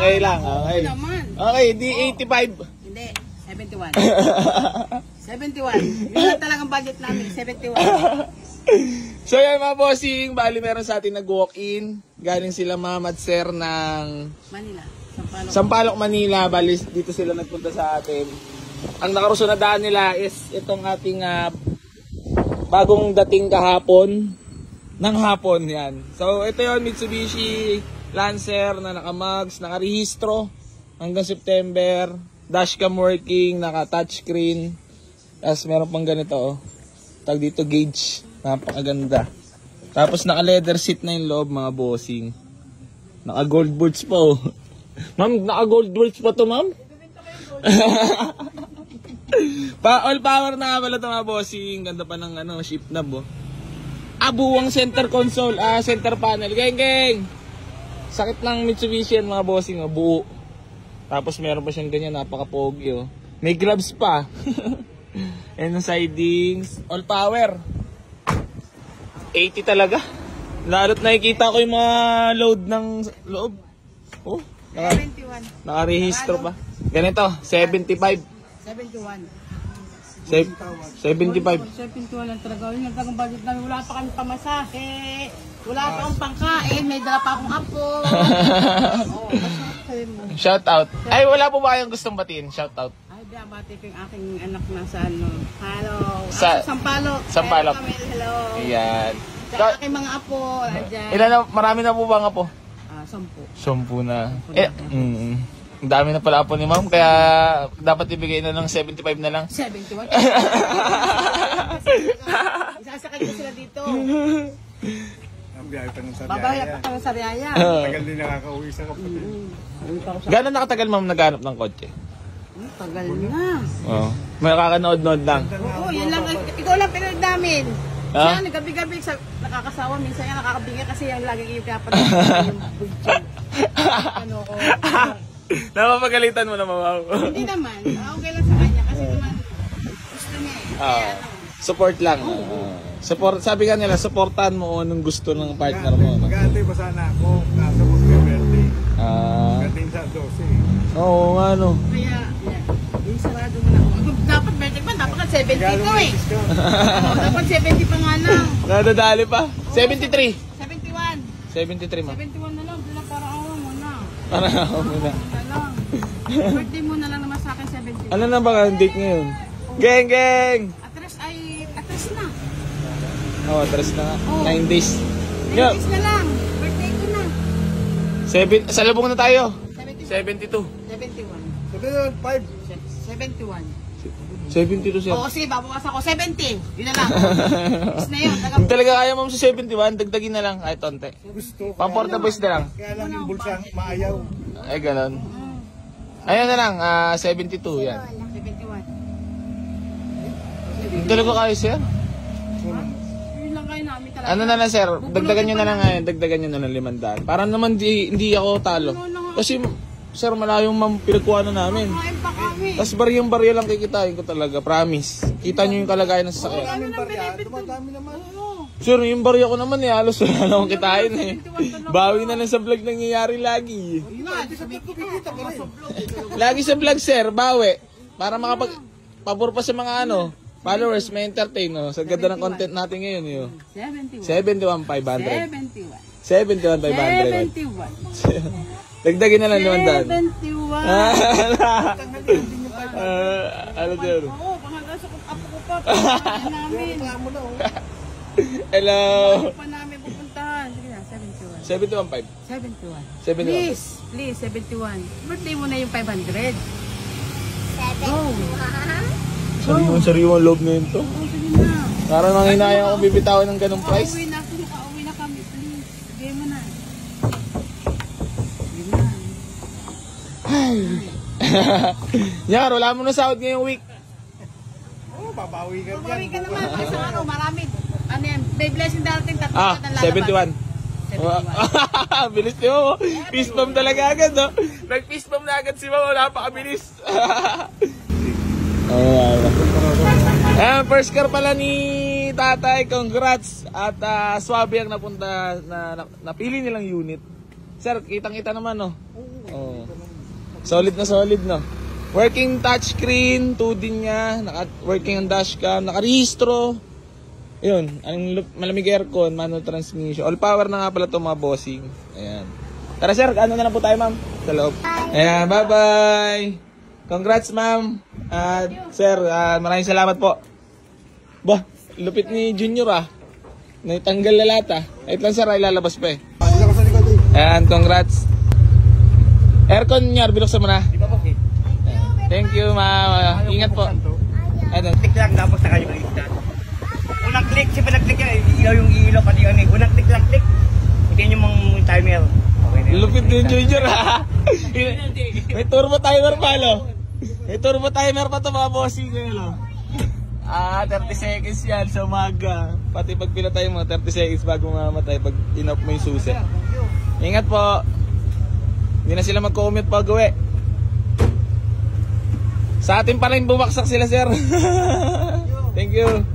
Okay lang, okay. Okay, di 85. Hindi, 71. 71. Yun lang talagang budget namin, 71. So yan mga bossing, bali meron sa atin nag-walk-in. Galing sila ma'am at sir ng Manila. Sampaloc, Manila. Bali dito sila nagpunta sa atin. Ang nakarusunadaan nila is itong ating bagong dating kahapon. Ng hapon yan. So ito yon Mitsubishi Lancer na naka-mugs, naka-rehistro hanggang September. Dashcam working, naka-touchscreen. Tapos meron pang ganito oh. Tag dito gauge. Napakaganda. Tapos naka-leather seat na yung loob mga bossing. Naka-gold boards pa oh. Ma'am, naka-gold boards pa to ma'am? All power na pala ito mga bossing. Ganda pa ng shift knob oh. Buwang center console, center panel. Geng. Sakit lang Mitsubishi yan mga bossing oh. Buo. Tapos meron pa siyang ganyan, napaka-pogi oh. May gloves pa. And ang sidings, all power. 80 talaga. Lalo't nakikita ko yung mga load ng loob. Oh, 71. Naka-rehistro pa. Ganito, 75. 71. 75. 71 lang talaga. Yun lang talagang budget namin. Wala pa kami pamasahe. Wala pa akong pangkain. May dala pa akong apo. Shout out. Ay, wala po ba kayong gustong batiin? Shout out. Ay, bati ko yung aking anak na sa Hello. Sa Sampaloc. Sampaloc. Hello. Ayan. Sa aking mga apo. Marami na po ba nga po? 10. 10 na. Ang dami na pala po ni ma'am, kaya dapat ibigay na ng 75 na lang. 71? Isasakay ko sila dito. Ang biyahe pa ng Sariaya. Babaya pa ng Sariaya. Tagal din nakakauwi sa kapatid. Gano'n nakatagal ma'am naghanap ng kotse? Tagal na. Oo. May kakanood-nood lang. Oo, yun lang. Ikaw lang pinanood namin. Siya, nagabi-gabi, nakakasawa. Minsan yan, nakakabigay kasi yung laging yung kapatid. Yung budget. Ano ko. Napapagalitan mo na mamaw. Hindi naman. Okay lang sa kanya kasi naman gusto niya eh. Support lang. Support, sabi ka nila, supportan mo anong gusto ng partner mo. Mag-aantay pa sana ako. Kaso mag-birthday. Birthday sa 12. Oo nga no. Kaya, yung sarado mo na ako. Dapat birthday pa, dapat 70 ko eh. Dapat 70 pa nga lang. Nadadali pa. 73. 71. 73 ma. 71 na lang. Doon para awa mo na. Para ako muna. Birthday mo na lang naman sa akin 70. Ano na ba ang date ngayon? Geng! Atras na. Oo, atras na nga. 9 days. 9 days na lang. Birthday ko na. Salubong na tayo. 72. 71. 71. 72 sir. Oo, sige, babawas ako. 70. Yun na lang. Is na yun. Kung talaga kaya mo sa 71, dagdagin na lang kahit tonte. Gusto. Pamporta boys na lang. Kaya lang yung bulsa maayaw. Ay, ganon. Ayun na lang, 72 yan. 71. Talaga kayo sir? Yun lang kayo namin talaga. Ano na lang sir, dagdagan nyo na lang ngayon, dagdagan nyo na lang 500. Para naman hindi ako talo. Kasi sir, malayong pinagkuha na namin. Kumain pa kami. Tapos barya lang kikitain ko talaga, promise. Kita nyo yung kalagayan ng sasakyan. Daming barya, dumadami naman. Sir, yung barya ko naman halos wala na akong kitain eh. Bawi na lang sa vlog nangyayari lagi. Yun nga, sabi ko kita pa rin. Lagi sa vlog sir, bawi. Para makapag-pabor pa sa mga followers, may entertain Sa ganda ng content natin ngayon yun. 71,500. 71,500. 71. Dagdagin na lang 500. 71. Ano dyan? Oo, pangagal sa apo ko pa. Pangagal namin. Hello. Pa namin pupuntahan. Sige na, 71. 71,500. 71. Please, 71. Birthday mo na yung 500. Go. Sariwang loob na yun to. Oo, sige na. Parang nanginayang akong bibitawan ng ganong price. Pauwi na kami, please. Sige mo na. Sige na. Yar, wala mo na sahod ngayong week. Oo, babawi ka Babawi ka dyan. naman. Kasi marami. Ano yan? May blessing darating. 71. Bilis niyo. Fist bump talaga agad, no? Nag-fist bump na agad si Mama. Wala pa kabilis. First car pala ni tatay. Congrats. At swabe ang napunta napili nilang unit. Sir, kitang-kita naman, no? Oh. Solid na solid, no? Working touchscreen, 2D niya, working ang dashcam, nakarehistro. Yun, malamig aircon, manual transmission. All power na nga pala ito mga bossing. Ayan. Tara sir, ano na lang po tayo ma'am? Sa loob. Ayan, bye-bye. Congrats ma'am. Sir, maraming salamat po. Bah, lupit ni Junior naitanggal na lahat Wait lang sir, ay lalabas pa eh. Ayan, congrats. Aircon niya, binuksan mo na. Di ba po, okay? Thank you ma'am. Ingat po. Ano? Click lang tapos na kayo baliktad. Unang click, siyempre nag-click yan, ilaw yung ilaw pati yung unang click lang click. Tingnan yung mga timer. Okay na. Lupit ni Junior May turbo timer pa May turbo timer pa to mga bossing ngayon 30 seconds yan sa umaga. Pati pag pinatay mo 30 seconds bago mamatay pag in-off mo yung susi. Ingat po. Hindi na sila mag-commute pag uwi. Sa atin pa rin bumaksak sila sir. Thank you.